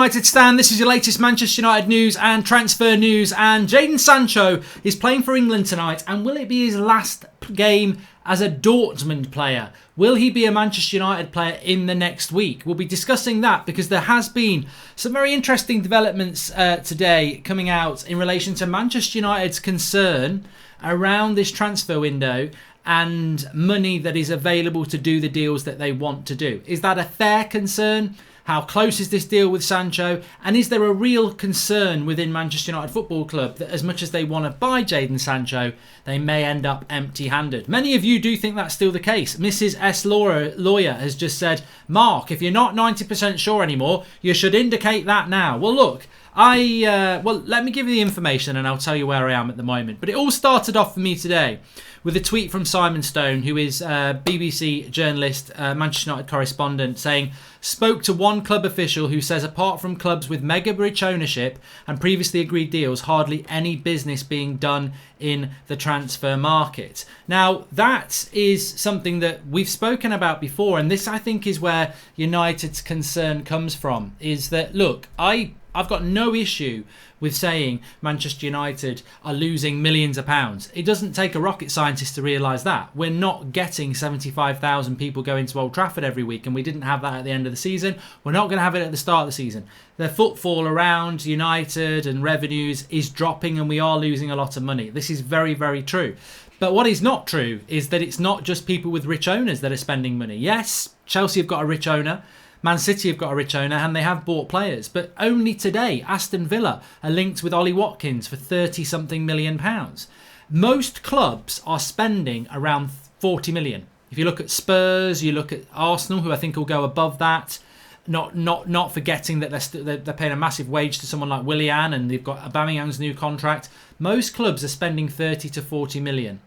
United Stan, this is your latest Manchester United news and transfer news, and Jadon Sancho is playing for England tonight, and will it be his last game as a Dortmund player? Will he be a Manchester United player in the next week? We'll be discussing that because there has been some very interesting developments today coming out in relation to Manchester United's concern around this transfer window and money that is available to do the deals that they want to do. Is that a fair concern? How close is this deal with Sancho? And is there a real concern within Manchester United Football Club that as much as they want to buy Jadon Sancho, they may end up empty-handed? Many of you do think that's still the case. Mrs. S. Lawyer has just said, Mark, if you're not 90% sure anymore, you should indicate that now. Well, look, let me give you the information and I'll tell you where I am at the moment. But it all started off for me today with a tweet from Simon Stone, who is a BBC journalist, Manchester United correspondent, saying, spoke to one club official who says apart from clubs with mega rich ownership and previously agreed deals, hardly any business being done in the transfer market. Now, that is something that we've spoken about before, and this, I think, is where United's concern comes from, is that, look, I've got no issue with saying Manchester United are losing millions of pounds. It doesn't take a rocket scientist to realise that. We're not getting 75,000 people going to Old Trafford every week, and we didn't have that at the end of the season. We're not going to have it at the start of the season. The footfall around United and revenues is dropping, and we are losing a lot of money. This is very, very true. But what is not true is that it's not just people with rich owners that are spending money. Yes, Chelsea have got a rich owner. Man City have got a rich owner and they have bought players. But only today, Aston Villa are linked with Ollie Watkins for 30-something million pounds. Most clubs are spending around 40 million. If you look at Spurs, you look at Arsenal, who I think will go above that. Not forgetting that they're paying a massive wage to someone like Willian, and they've got Aubameyang's new contract. Most clubs are spending 30 to 40 million.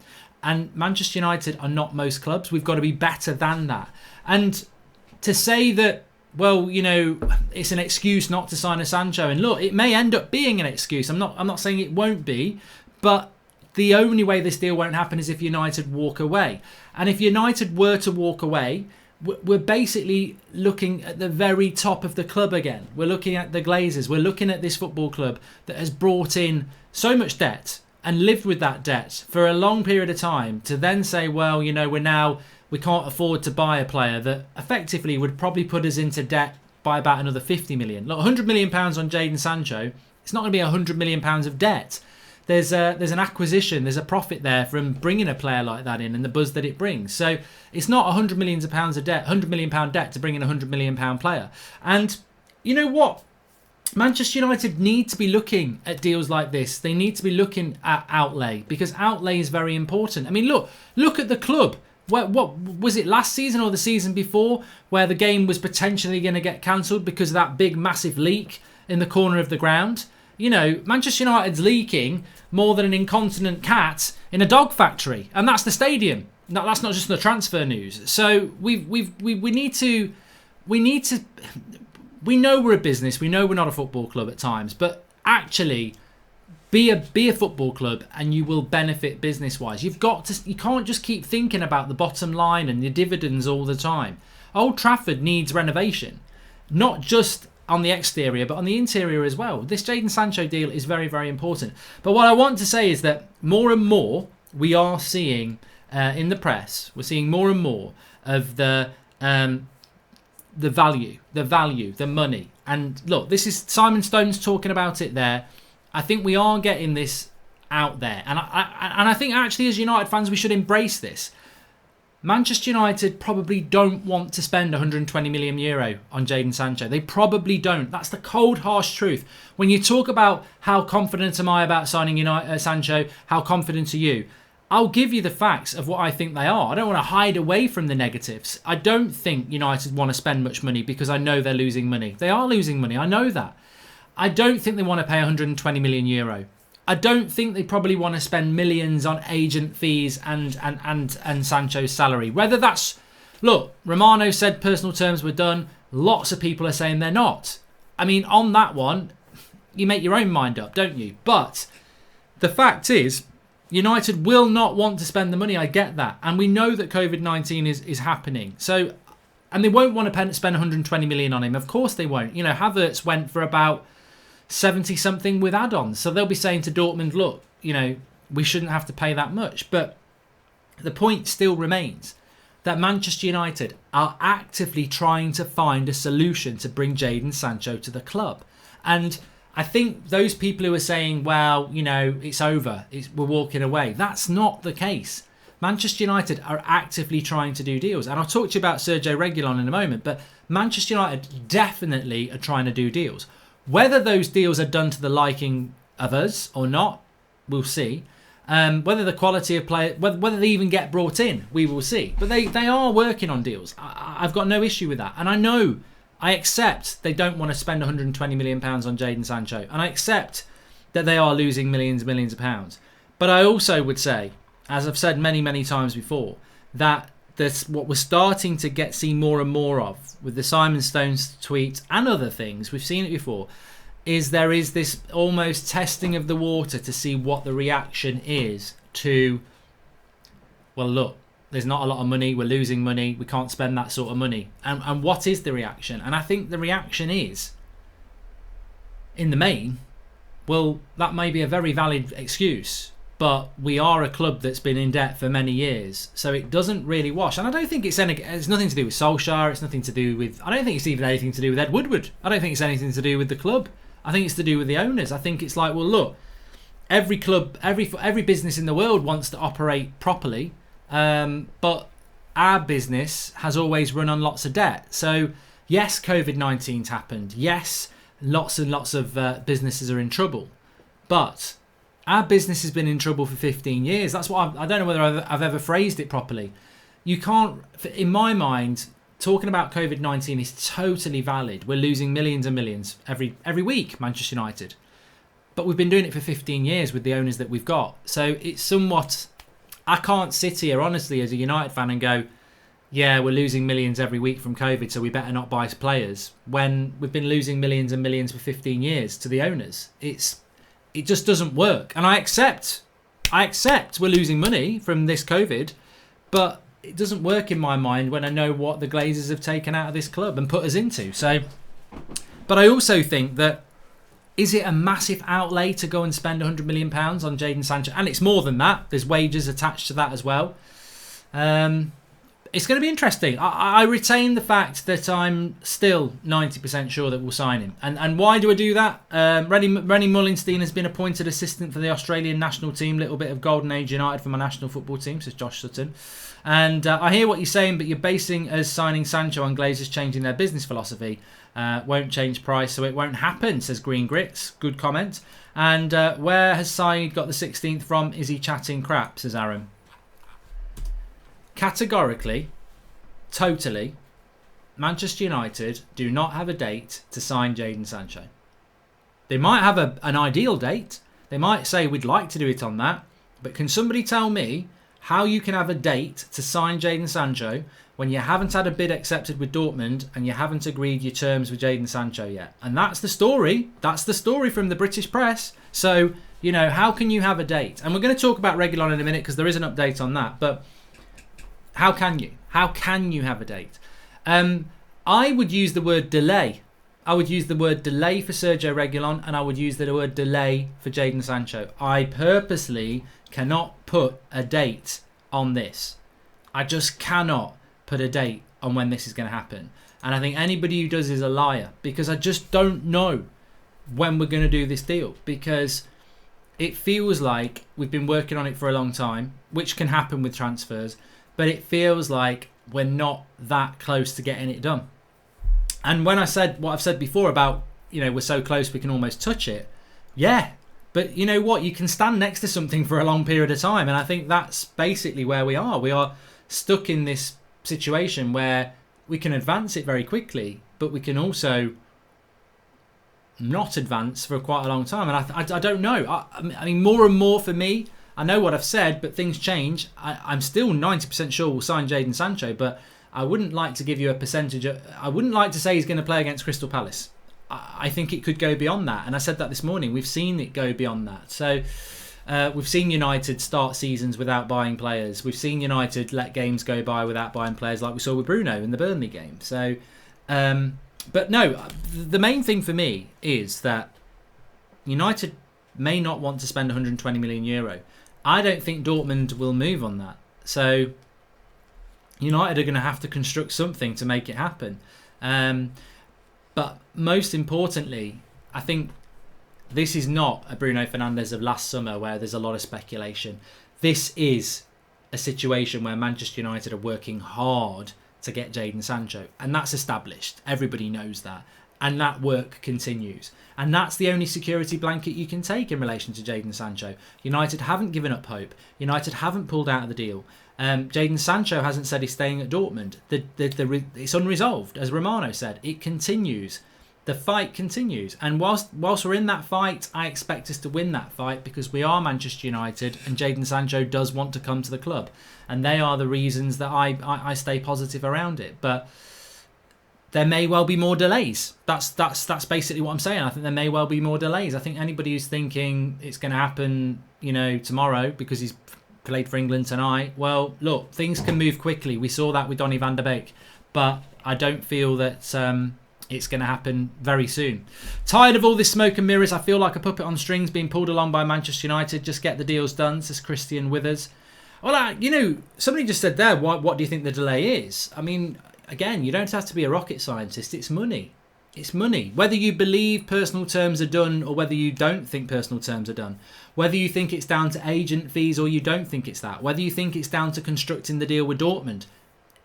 And Manchester United are not most clubs. We've got to be better than that. And to say that, well, you know, it's an excuse not to sign a Sancho, and look, it may end up being an excuse. I'm not saying it won't be, but the only way this deal won't happen is if United walk away. And if United were to walk away, we're basically looking at the very top of the club again. We're looking at the Glazers. We're looking at this football club that has brought in so much debt and lived with that debt for a long period of time, to then say, well, you know, we can't afford to buy a player that effectively would probably put us into debt by about another 50 million. Look, 100 million pounds on Jadon Sancho, it's not going to be 100 million pounds of debt. There's an acquisition, there's a profit there from bringing a player like that in and the buzz that it brings. So it's not 100 million pounds of debt, 100 million pound debt to bring in a 100 million pound player. And you know what? Manchester United need to be looking at deals like this. They need to be looking at outlay, because outlay is very important. I mean, look at the club. What was it, last season or the season before, where the game was potentially going to get cancelled because of that big massive leak in the corner of the ground? You know, Manchester United's leaking more than an incontinent cat in a dog factory, and that's the stadium. No, that's not just the transfer news. So we need to. We know we're a business. We know we're not a football club at times, but actually, be a football club and you will benefit business-wise. You can't just keep thinking about the bottom line and the dividends all the time. Old Trafford needs renovation, not just on the exterior, but on the interior as well. This Jadon Sancho deal is very, very important. But what I want to say is that more and more we are seeing in the press, we're seeing more and more of the value, the money. And look, this is Simon Stone's talking about it there. I think we are getting this out there. And I think actually as United fans we should embrace this. Manchester United probably don't want to spend 120 million euro on Jadon Sancho. They probably don't. That's the cold, harsh truth. When you talk about how confident am I about signing Sancho, how confident are you? I'll give you the facts of what I think they are. I don't want to hide away from the negatives. I don't think United want to spend much money because I know they're losing money. They are losing money. I know that. I don't think they want to pay 120 million euro. I don't think they probably want to spend millions on agent fees and Sancho's salary. Whether that's... Look, Romano said personal terms were done. Lots of people are saying they're not. I mean, on that one, you make your own mind up, don't you? But the fact is, United will not want to spend the money. I get that. And we know that COVID-19 is happening. So And they won't want to spend 120 million on him. Of course they won't. You know, Havertz went for about 70 something with add-ons. So they'll be saying to Dortmund, look, you know, we shouldn't have to pay that much. But the point still remains that Manchester United are actively trying to find a solution to bring Jadon Sancho to the club. And I think those people who are saying, well, you know, it's over, we're walking away, that's not the case. Manchester United are actively trying to do deals. And I'll talk to you about Sergio Reguilon in a moment, but Manchester United definitely are trying to do deals. Whether those deals are done to the liking of us or not, we'll see. Whether the quality of play, whether they even get brought in, we will see. But they are working on deals. I've got no issue with that. And I accept they don't want to spend £120 million on Jadon Sancho. And I accept that they are losing millions and millions of pounds. But I also would say, as I've said many, many times before, that that's what we're starting to see more and more of with the Simon Stones tweet and other things. We've seen it before. There is this almost testing of the water to see what the reaction is to, well, look, there's not a lot of money, we're losing money, we can't spend that sort of money. And what is the reaction? And I think the reaction is, in the main, well, that may be a very valid excuse, but we are a club that's been in debt for many years, so it doesn't really wash. And I don't think it's nothing to do with Solskjaer, it's nothing to do with, I don't think it's even anything to do with Ed Woodward. I don't think it's anything to do with the club. I think it's to do with the owners. I think it's like, well, look, every club, every business in the world wants to operate properly, but our business has always run on lots of debt. So yes, COVID-19's happened. Yes, lots and lots of businesses are in trouble, but our business has been in trouble for 15 years. That's what I don't know whether I've ever phrased it properly. You can't, in my mind, talking about COVID-19 is totally valid. We're losing millions and millions every week, Manchester United. But we've been doing it for 15 years with the owners that we've got. So it's somewhat, I can't sit here honestly as a United fan and go, yeah, we're losing millions every week from COVID, so we better not buy players, when we've been losing millions and millions for 15 years to the owners. It just doesn't work. And I accept we're losing money from this COVID, but it doesn't work in my mind when I know what the Glazers have taken out of this club and put us into. So, but I also think that, is it a massive outlay to go and spend £100 million on Jadon Sancho? And it's more than that. There's wages attached to that as well. It's going to be interesting. I retain the fact that I'm still 90% sure that we'll sign him. And why do I do that? Rennie Mullenstein has been appointed assistant for the Australian national team. Little bit of golden age United for my national football team, says Josh Sutton. And I hear what you're saying, but you're basing us signing Sancho on Glazers changing their business philosophy. Won't change price, so it won't happen, says Green Grits. Good comment. And where has Saeed got the 16th from? Is he chatting crap, says Aaron. Categorically, totally, Manchester United do not have a date to sign Jadon Sancho. They might have an ideal date. They might say we'd like to do it on that. But can somebody tell me how you can have a date to sign Jadon Sancho when you haven't had a bid accepted with Dortmund and you haven't agreed your terms with Jadon Sancho yet? And that's the story. That's the story from the British press. So, you know, how can you have a date? And we're going to talk about Reguilon in a minute because there is an update on that. But how can you? How can you have a date? I would use the word delay. I would use the word delay for Sergio Reguilon, and I would use the word delay for Jadon Sancho. I purposely cannot put a date on this. I just cannot put a date on when this is going to happen. And I think anybody who does is a liar, because I just don't know when we're going to do this deal, because it feels like we've been working on it for a long time, which can happen with transfers, but it feels like we're not that close to getting it done. And when I said what I've said before about, you know, we're so close we can almost touch it, yeah, but you know what? You can stand next to something for a long period of time, and I think that's basically where we are. We are stuck in this situation where we can advance it very quickly, but we can also not advance for quite a long time. And I don't know. I mean, more and more for me, I know what I've said, but things change. I'm still 90% sure we'll sign Jadon Sancho, but I wouldn't like to give you a percentage. I wouldn't like to say he's going to play against Crystal Palace. I think it could go beyond that. And I said that this morning. We've seen it go beyond that. So We've seen United start seasons without buying players. We've seen United let games go by without buying players, like we saw with Bruno in the Burnley game. So, but no, the main thing for me is that United may not want to spend 120 million euro. I don't think Dortmund will move on that. So United are going to have to construct something to make it happen. But most importantly, I think this is not a Bruno Fernandes of last summer where there's a lot of speculation. This is a situation where Manchester United are working hard to get Jadon Sancho. And that's established. Everybody knows that. And that work continues. And that's the only security blanket you can take in relation to Jadon Sancho. United haven't given up hope. United haven't pulled out of the deal. Jadon Sancho hasn't said he's staying at Dortmund. It's unresolved, as Romano said. It continues. The fight continues. And whilst we're in that fight, I expect us to win that fight because we are Manchester United and Jadon Sancho does want to come to the club. And they are the reasons that I stay positive around it. But there may well be more delays. That's basically what I'm saying. I think there may well be more delays. I think anybody who's thinking it's going to happen, tomorrow because he's played for England tonight. Well, look, things can move quickly. We saw that with Donny van der Beek. But I don't feel that it's going to happen very soon. Tired of all this smoke and mirrors. I feel like a puppet on strings being pulled along by Manchester United. Just get the deals done, says Christian Withers. Well, somebody just said there, what do you think the delay is? I mean, again, you don't have to be a rocket scientist. It's money. It's money. Whether you believe personal terms are done or whether you don't think personal terms are done. Whether you think it's down to agent fees or you don't think it's that. Whether you think it's down to constructing the deal with Dortmund.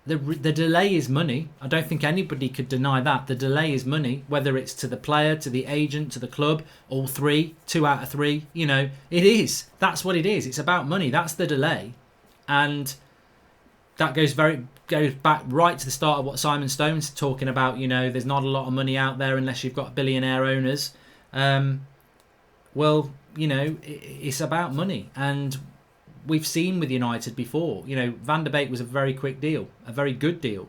The delay is money. I don't think anybody could deny that. The delay is money. Whether it's to the player, to the agent, to the club, all three, 2 out of 3. It is. That's what it is. It's about money. That's the delay. And that goes back right to the start of what Simon Stone's talking about. There's not a lot of money out there unless you've got billionaire owners. It's about money. And we've seen with United before. Van der Beek was a very quick deal, a very good deal.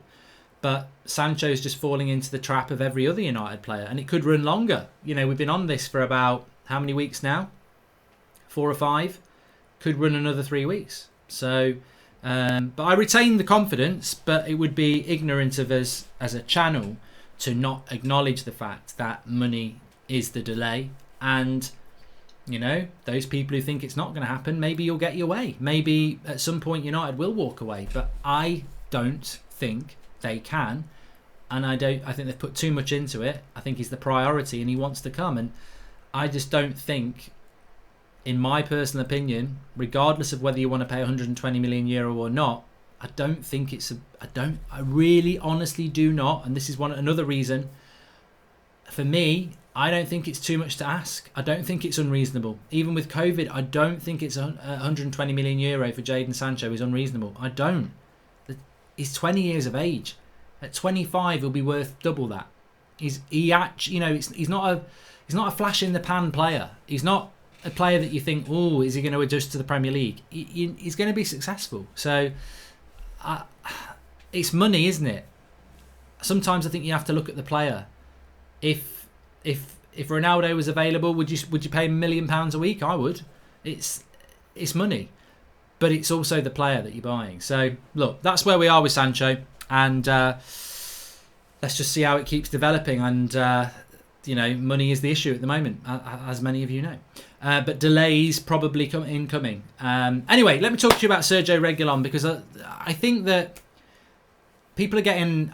But Sancho's just falling into the trap of every other United player. And it could run longer. We've been on this for about how many weeks now? 4 or 5. Could run another 3 weeks. So... but I retain the confidence, but it would be ignorant of us as a channel to not acknowledge the fact that money is the delay. And, those people who think it's not going to happen, maybe you'll get your way. Maybe at some point United will walk away. But I don't think they can. And I think they've put too much into it. I think he's the priority and he wants to come. And I just don't think... in my personal opinion, regardless of whether you want to pay 120 million euro or not, I don't think I really honestly do not. And this is another reason for me, I don't think it's too much to ask. I don't think it's unreasonable. Even with COVID, I don't think it's 120 million euro for Jadon Sancho is unreasonable. I don't. He's 20 years of age. At 25, he'll be worth double that. He's not a flash in the pan player. He's not a player that you think, oh, is he going to adjust to the Premier League? He's going to be successful. So it's money, isn't it? Sometimes I think you have to look at the player. If Ronaldo was available, would you pay £1 million a week? I would. It's money, but it's also the player that you're buying. So look, that's where we are with Sancho, and let's just see how it keeps developing. And money is the issue at the moment, as many of you know. But delays probably incoming. Anyway, let me talk to you about Sergio Reguilon, because I think that people are getting.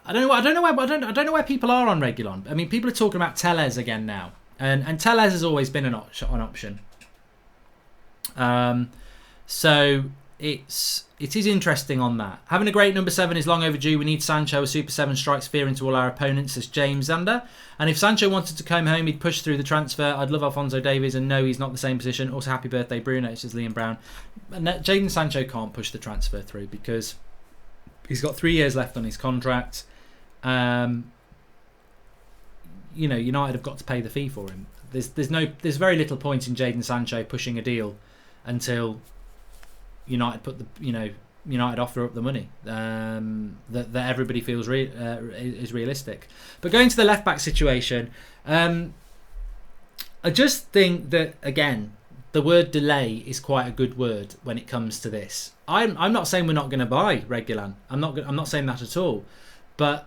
I don't know where people are on Reguilon. I mean, people are talking about Tellez again now, and Tellez has always been an option. So it is interesting on that. Having a great number 7 is long overdue. We need Sancho. A Super 7 strikes fear into all our opponents, says James Zander. And if Sancho wanted to come home, he'd push through the transfer. I'd love Alphonso Davies, and no, he's not the same position. Also, happy birthday, Bruno, says Liam Brown. And Jadon Sancho can't push the transfer through because he's got 3 years left on his contract. United have got to pay the fee for him. There's very little point in Jadon Sancho pushing a deal until United United offer up the money that everybody feels is realistic. But going to the left back situation, I just think that again the word delay is quite a good word when it comes to this. I'm not saying we're not going to buy Reguilon. I'm not saying that at all. But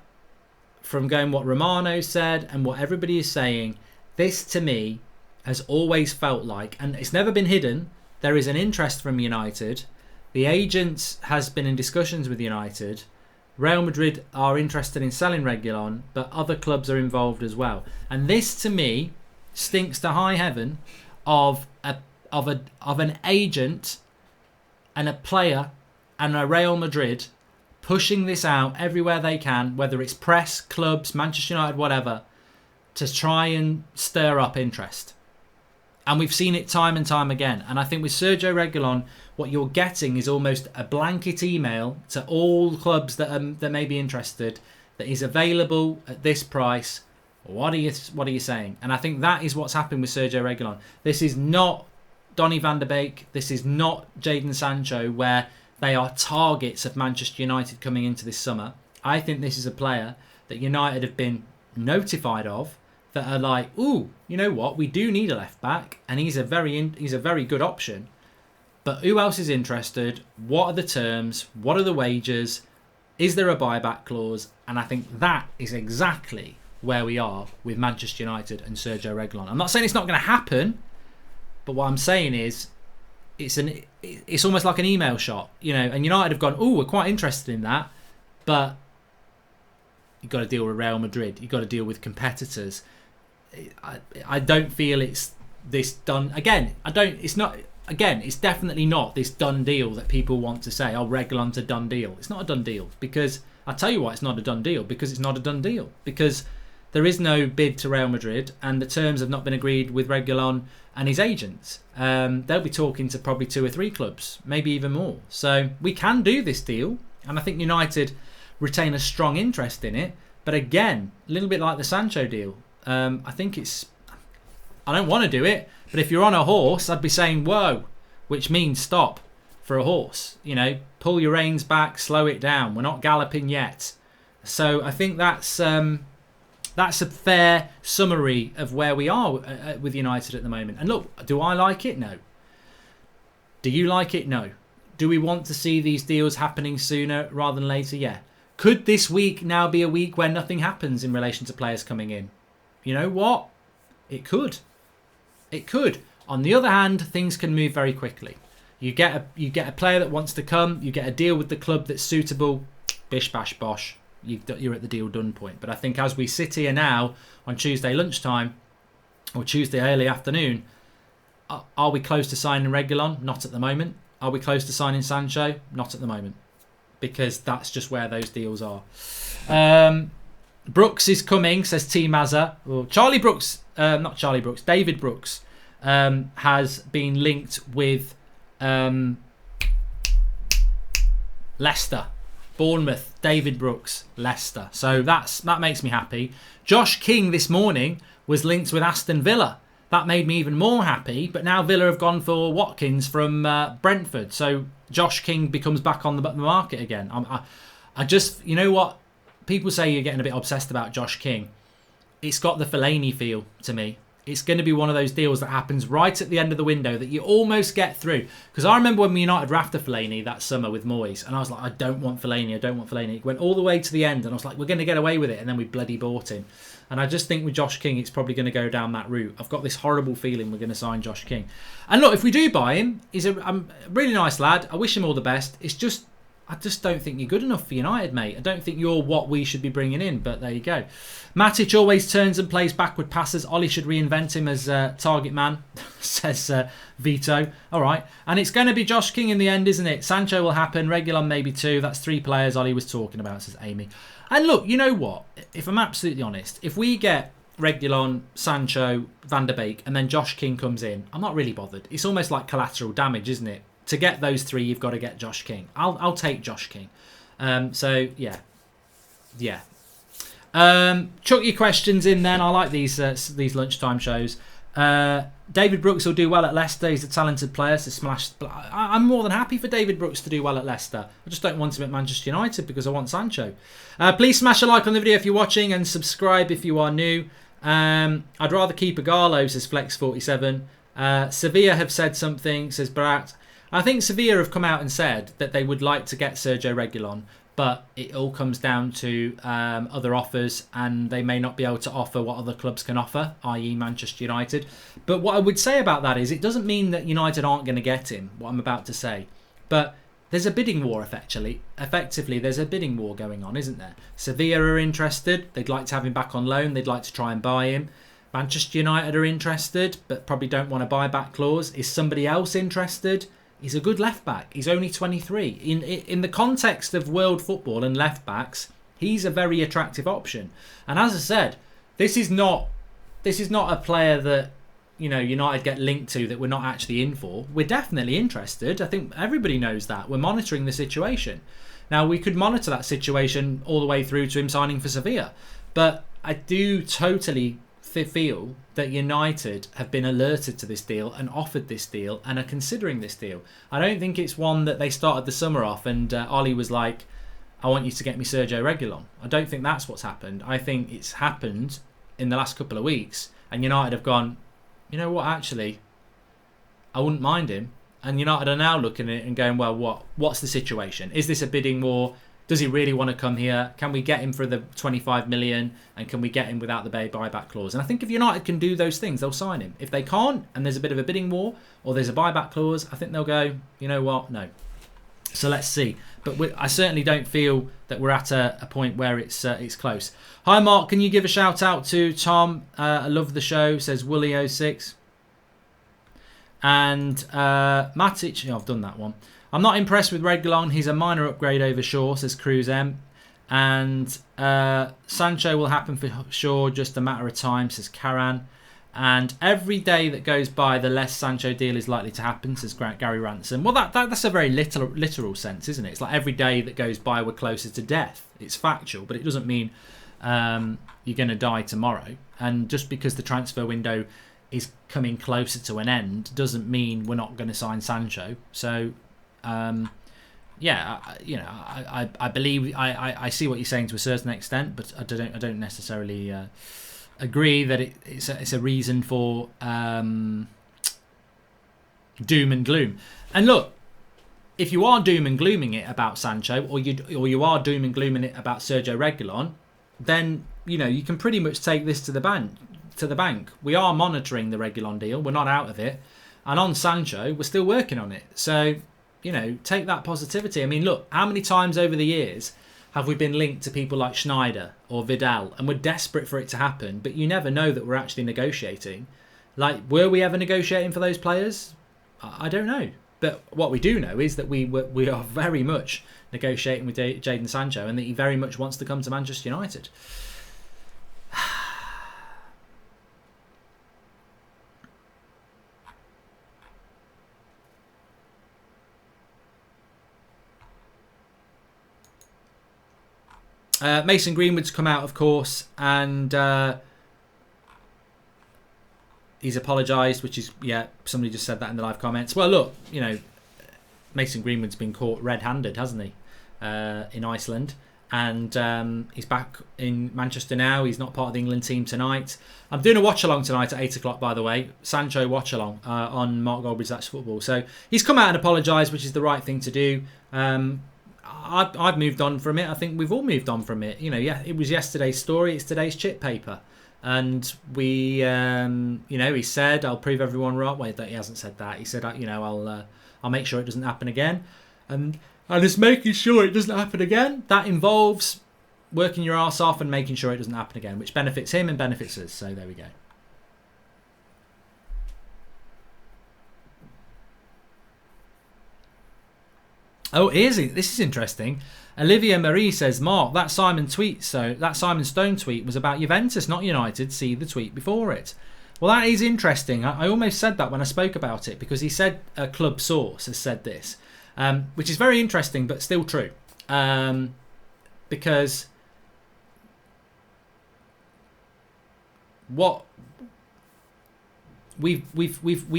from going what Romano said and what everybody is saying, this to me has always felt like, and it's never been hidden, there is an interest from United. The agent has been in discussions with United. Real Madrid are interested in selling Reguilon, but other clubs are involved as well. And this to me stinks to high heaven of an agent and a player and a Real Madrid pushing this out everywhere they can, whether it's press, clubs, Manchester United, whatever, to try and stir up interest. And we've seen it time and time again. And I think with Sergio Reguilon, what you're getting is almost a blanket email to all clubs that may be interested, that is available at this price. What are you saying? And I think that is what's happened with Sergio Reguilon. This is not Donny van der Beek. This is not Jadon Sancho, where they are targets of Manchester United coming into this summer. I think this is a player that United have been notified of, that are like, ooh, you know what? We do need a left back, and he's a very good option. But who else is interested? What are the terms? What are the wages? Is there a buyback clause? And I think that is exactly where we are with Manchester United and Sergio Reguilon. I'm not saying it's not going to happen, but what I'm saying is it's almost like an email shot, you know. And United have gone, oh, we're quite interested in that, but you've got to deal with Real Madrid. You've got to deal with competitors. I don't feel it's this done. Again, it's not. Again, it's definitely not this done deal that people want to say, oh, Reguilon's a done deal. It's not a done deal, because I'll tell you why it's not a done deal, because it's not a done deal. Because there is no bid to Real Madrid, and the terms have not been agreed with Reguilon and his agents. They'll be talking to probably 2 or 3 clubs, maybe even more. So we can do this deal, and I think United retain a strong interest in it. But again, a little bit like the Sancho deal. I think I don't want to do it, but if you're on a horse, I'd be saying whoa, which means stop for a horse. You know, pull your reins back, slow it down. We're not galloping yet. So I think that's a fair summary of where we are with United at the moment. And look, do I like it? No. Do you like it? No. Do we want to see these deals happening sooner rather than later? Yeah. Could this week now be a week where nothing happens in relation to players coming in? You know what? It could. It could. On the other hand, things can move very quickly. You get a player that wants to come. You get a deal with the club that's suitable. Bish bash bosh. You're at the deal done point. But I think as we sit here now on Tuesday lunchtime or Tuesday early afternoon, are we close to signing Reguilon? Not at the moment. Are we close to signing Sancho? Not at the moment. Because that's just where those deals are. Brooks is coming, says T Mazza. Well, David Brooks has been linked with Leicester. Bournemouth, David Brooks, Leicester. So that makes me happy. Josh King this morning was linked with Aston Villa. That made me even more happy. But now Villa have gone for Watkins from Brentford. So Josh King becomes back on the market again. I just, you know what? People say you're getting a bit obsessed about Josh King. It's got the Fellaini feel to me. It's going to be one of those deals that happens right at the end of the window that you almost get through. Because I remember when United were after Fellaini that summer with Moyes, and I was like, I don't want Fellaini. It went all the way to the end, and I was like, we're going to get away with it, and then we bloody bought him. And I just think with Josh King, it's probably going to go down that route. I've got this horrible feeling we're going to sign Josh King. And look, if we do buy him, he's a really nice lad. I wish him all the best. It's just, I just don't think you're good enough for United, mate. I don't think you're what we should be bringing in, but there you go. Matic always turns and plays backward passes. Ollie should reinvent him as target man, says Vito. All right. And it's going to be Josh King in the end, isn't it? Sancho will happen. Reguilon maybe 2. That's 3 players Ollie was talking about, says Amy. And look, you know what? If I'm absolutely honest, if we get Reguilon, Sancho, Van der Beek, and then Josh King comes in, I'm not really bothered. It's almost like collateral damage, isn't it? To get those 3, you've got to get Josh King. I'll take Josh King. So yeah. Chuck your questions in then. I like these lunchtime shows. David Brooks will do well at Leicester. He's a talented player. So Smash. I'm more than happy for David Brooks to do well at Leicester. I just don't want him at Manchester United because I want Sancho. Please smash a like on the video if you're watching and subscribe if you are new. I'd rather keep Igalo, says Flex47. Sevilla have said something, says Barat. I think Sevilla have come out and said that they would like to get Sergio Reguilon, but it all comes down to other offers, and they may not be able to offer what other clubs can offer, i.e. Manchester United. But what I would say about that is it doesn't mean that United aren't going to get him, what I'm about to say. But there's a bidding war, effectively, there's a bidding war going on, isn't there? Sevilla are interested. They'd like to have him back on loan. They'd like to try and buy him. Manchester United are interested, but probably don't want a buyback clause. Is somebody else interested? He's a good left back. He's only 23. In the context of world football and left backs, he's a very attractive option. And as I said, this is not a player that United get linked to that we're not actually in for. We're definitely interested. I think everybody knows that. We're monitoring the situation. Now, we could monitor that situation all the way through to him signing for Sevilla. But I do totally feel that United have been alerted to this deal and offered this deal and are considering this deal. I don't think it's one that they started the summer off and Ollie was like, I want you to get me Sergio Reguilon. I don't think that's what's happened. I think it's happened in the last couple of weeks and United have gone, you know what, actually, I wouldn't mind him. And United are now looking at it and going, well, what's the situation? Is this a bidding war? Does he really want to come here? Can we get him for the 25 million? And can we get him without the buyback clause? And I think if United can do those things, they'll sign him. If they can't, and there's a bit of a bidding war, or there's a buyback clause, I think they'll go, you know what, no. So let's see. But I certainly don't feel that we're at a point where it's close. Hi, Mark. Can you give a shout out to Tom? I love the show, says Wooly06. And Matic, I've done that one. I'm not impressed with Reguilon. He's a minor upgrade over Shaw, says Cruz M. And Sancho will happen for sure, just a matter of time, says Karan. And every day that goes by, the less Sancho deal is likely to happen, says Gary Ransom. Well, that's a very literal sense, isn't it? It's like every day that goes by, we're closer to death. It's factual, but it doesn't mean you're going to die tomorrow. And just because the transfer window is coming closer to an end doesn't mean we're not going to sign Sancho. So... I believe I see what you're saying to a certain extent, but I don't necessarily agree that it's a reason for doom and gloom. And look, if you are doom and glooming it about Sancho, or you are doom and glooming it about Sergio Reguilon, then you can pretty much take this to the bank. We are monitoring the Reguilon deal. We're not out of it, and on Sancho, we're still working on it. So. Take that positivity. I mean, look, how many times over the years have we been linked to people like Schneider or Vidal, and we're desperate for it to happen, but you never know that we're actually negotiating. Like, were we ever negotiating for those players? I don't know. But what we do know is that we are very much negotiating with Jadon Sancho, and that he very much wants to come to Manchester United. Mason Greenwood's come out, of course, and he's apologised, which is, somebody just said that in the live comments. Well, look, Mason Greenwood's been caught red-handed, hasn't he, in Iceland, and he's back in Manchester now. He's not part of the England team tonight. I'm doing a watch-along tonight at 8 o'clock, by the way, Sancho watch-along on Mark Goldbridge That's Football. So he's come out and apologised, which is the right thing to do. I've moved on from it. I think we've all moved on from it. It was yesterday's story. It's today's chip paper. And we, he said, I'll prove everyone wrong. Wait, he hasn't said that. He said, I'll make sure it doesn't happen again. And just making sure it doesn't happen again, that involves working your arse off and making sure it doesn't happen again, which benefits him and benefits us. So there we go. Oh, this is interesting. Olivia Marie says, Mark, that Simon Stone tweet was about Juventus, not United. See the tweet before it. Well, that is interesting. I almost said that when I spoke about it, because he said a club source has said this, which is very interesting, but still true. Because what we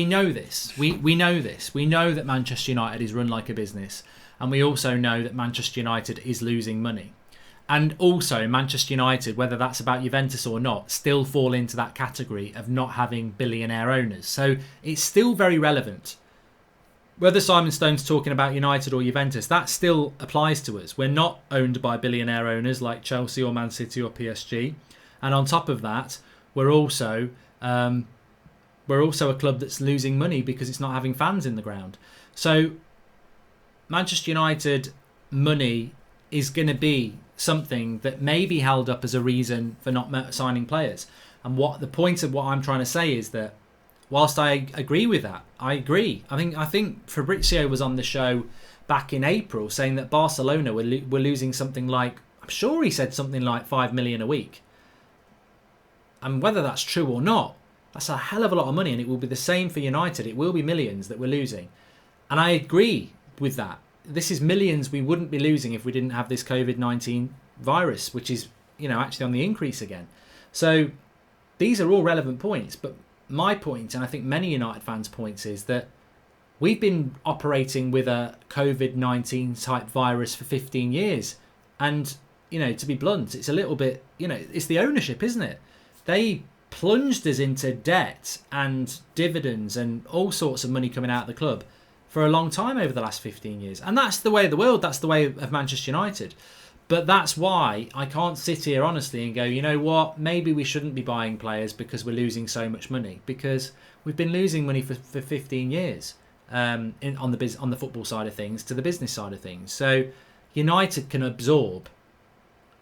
know this. We know this. We know that Manchester United is run like a business. And we also know that Manchester United is losing money. And also Manchester United, whether that's about Juventus or not, still fall into that category of not having billionaire owners. So it's still very relevant. Whether Simon Stone's talking about United or Juventus, that still applies to us. We're not owned by billionaire owners like Chelsea or Man City or PSG. And on top of that, we're also a club that's losing money because it's not having fans in the ground. So Manchester United money is going to be something that may be held up as a reason for not signing players. And what the point of what I'm trying to say is that whilst I agree with that, I agree. I think Fabrizio was on the show back in April saying that Barcelona were losing something like, I'm sure he said something like 5 million a week. And whether that's true or not, that's a hell of a lot of money, and it will be the same for United. It will be millions that we're losing. And I agree with that. This is millions we wouldn't be losing if we didn't have this COVID-19 virus, which is, actually on the increase again. So these are all relevant points. But my point, and I think many United fans' points, is that we've been operating with a COVID-19 type virus for 15 years. And, to be blunt, it's a little bit, it's the ownership, isn't it? They plunged us into debt and dividends and all sorts of money coming out of the club for a long time over the last 15 years. And that's the way of the world. That's the way of Manchester United. But that's why I can't sit here honestly and go, you know what, maybe we shouldn't be buying players because we're losing so much money. Because we've been losing money for 15 years on the football side of things to the business side of things. So United can absorb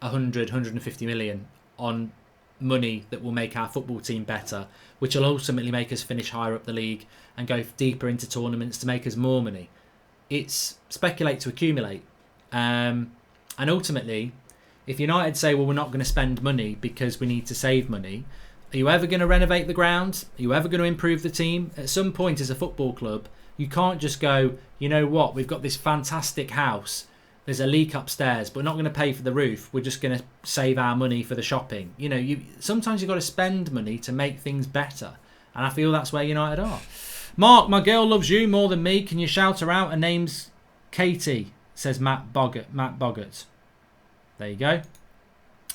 100, 150 million on money that will make our football team better, which will ultimately make us finish higher up the league and go deeper into tournaments to make us more money. It's speculate to accumulate. And ultimately, if United say, well, we're not going to spend money because we need to save money, are you ever going to renovate the ground? Are you ever going to improve the team? At some point as a football club, you can't just go, you know what, we've got this fantastic house. There's a leak upstairs, but we're not going to pay for the roof. We're just going to save our money for the shopping. Sometimes you've got to spend money to make things better. And I feel that's where United are. Mark, my girl loves you more than me. Can you shout her out? Her name's Katie, says Matt Boggart. There you go.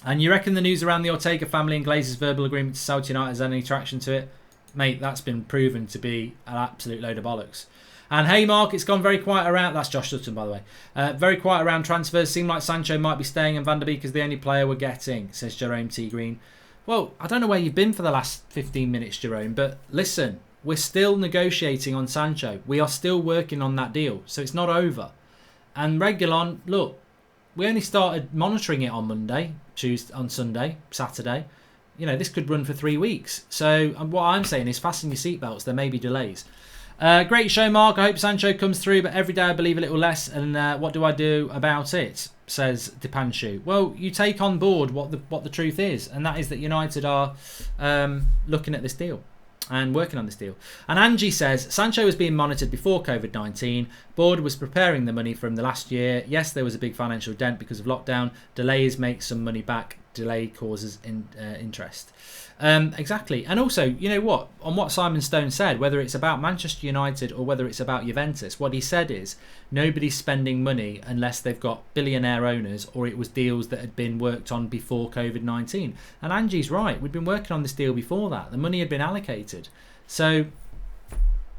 And you reckon the news around the Ortega family and Glazer's verbal agreement to sell to United has any traction to it? Mate, that's been proven to be an absolute load of bollocks. And hey, Mark, it's gone very quiet around. That's Josh Sutton, by the way. Very quiet around transfers. Seemed like Sancho might be staying and Van der Beek is the only player we're getting, says Jerome T. Green. Well, I don't know where you've been for the last 15 minutes, Jerome, but listen, we're still negotiating on Sancho. We are still working on that deal, so it's not over. And Reguilon, look, we only started monitoring it on Monday, on Sunday, Saturday. This could run for 3 weeks. So what I'm saying is fasten your seatbelts. There may be delays. Great show, Mark. I hope Sancho comes through, but every day I believe a little less. And what do I do about it? Says Dipanshu. Well, you take on board what the truth is, and that is that United are looking at this deal and working on this deal. And Angie says Sancho was being monitored before COVID-19. Board was preparing the money from the last year. Yes, there was a big financial dent because of lockdown. Delays make some money back. Delay causes interest. Exactly. And also, you know what? On what Simon Stone said, whether it's about Manchester United or whether it's about Juventus, what he said is nobody's spending money unless they've got billionaire owners or it was deals that had been worked on before COVID-19. And Angie's right. We'd been working on this deal before that. The money had been allocated. So,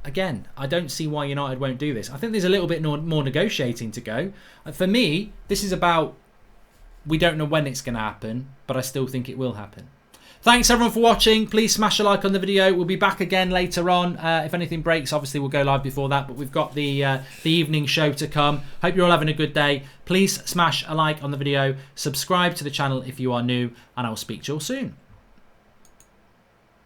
again, I don't see why United won't do this. I think there's a little bit more negotiating to go. For me, this is about, we don't know when it's going to happen, but I still think it will happen. Thanks everyone for watching. Please smash a like on the video. We'll be back again later on. If anything breaks, obviously we'll go live before that, but we've got the evening show to come. Hope you're all having a good day. Please smash a like on the video. Subscribe to the channel if you are new, and I'll speak to you all soon.